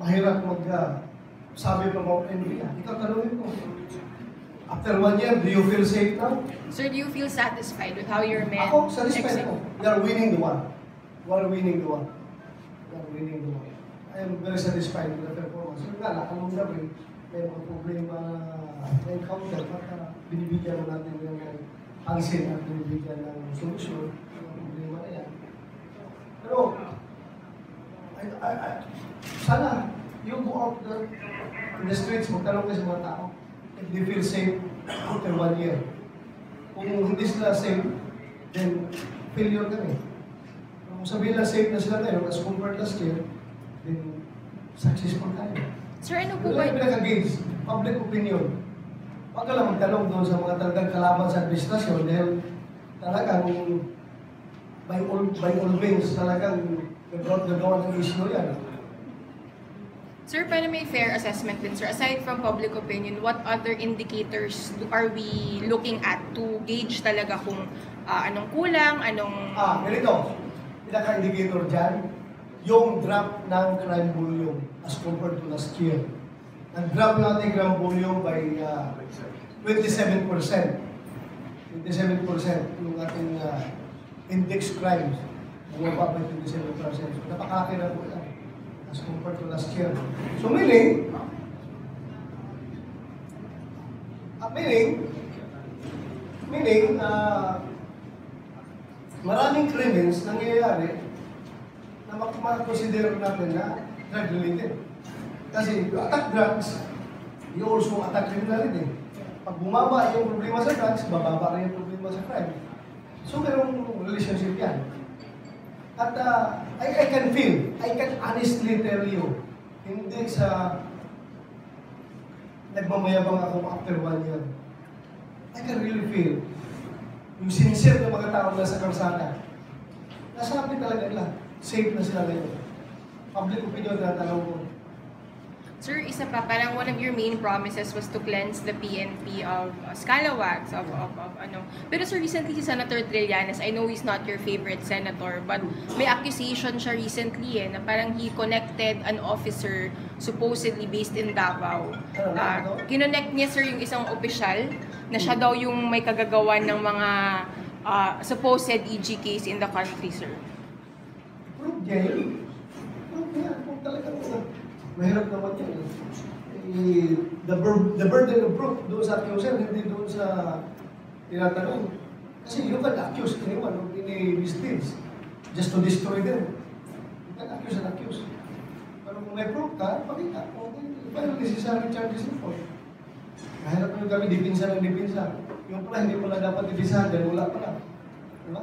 mahirap sabi pa mga NBI. Ikaw tanongin ko. After 1 year, do you feel safe now? Sir, do you feel satisfied with how your men... Ako, satisfied ako. We are winning the war. We are winning the war. We are winning the war. I am very satisfied with the performance. Yung nga, nakalong gabi, may mga problema na encounter, at binibigyan mo natin yung pansin at binibigyan ng solusyon yung problema na yan. Pero, sana, you go out there in the streets, magtanong kayo sa mga tao, if they feel safe after 1 year. Kung hindi sila safe, then failure ka rin. Kung sabihin na safe na sila ngayon, as compared last year, then successful tayo. Sir, ano po ba? Wala yung pinaka-gauge, public opinion. Huwag ka lang magtanong doon sa mga talagang kalaban sa administrasyon dahil talagang by all means talagang nagawa ng issue yan. Sir, para may fair assessment din, sir, aside from public opinion, what other indicators are we looking at to gauge talaga kung anong kulang, anong... Ganito. Pinaka-indicator dyan, yung drop ng crime volume as compared to last year. Nag-drop yung ating crime volume by 27%. 27% yung ating index crimes. Bumaba by 27%. So, napakalaki na po yan as compared to last year. So, meaning, maraming crimes nangyayari na makakonsider natin na drug-related. Kasi you attack drugs, you also attack criminality. Pag bumaba yung problema sa drugs, bababa rin yung problema sa crime. So, merong relationship yan. At I can honestly tell you, hindi sa nagmamayabang ako after 1 year. I can really feel yung sincere ng mga tao na sa karsada. Nasabi talaga nila, safe na sila ngayon. Public opinion na tanong ko. Sir, isa pa, parang one of your main promises was to cleanse the PNP of scalawags, of ano. Pero sir, recently si Senator Trillanes, I know he's not your favorite senator, but may accusation siya recently na parang he connected an officer supposedly based in Davao. Kinonect niya sir yung isang opisyal na siya daw yung may kagagawan ng mga supposed EG case in the country, sir. Prove niya yun. Prove niya. Kung talagang mahirap naman yan. The burden of proof doon sa accuser, hindi doon sa tinatanong. Kasi you can accuse anyone of any misdeeds just to destroy them. You can accuse. Pero kung may proof ka, pakita. Well, necessary charges in court. Mahirap nyo kami dipinsa ng dipinsa. Yung pala, hindi pala dapat dipisahan dahil wala pala. Diba?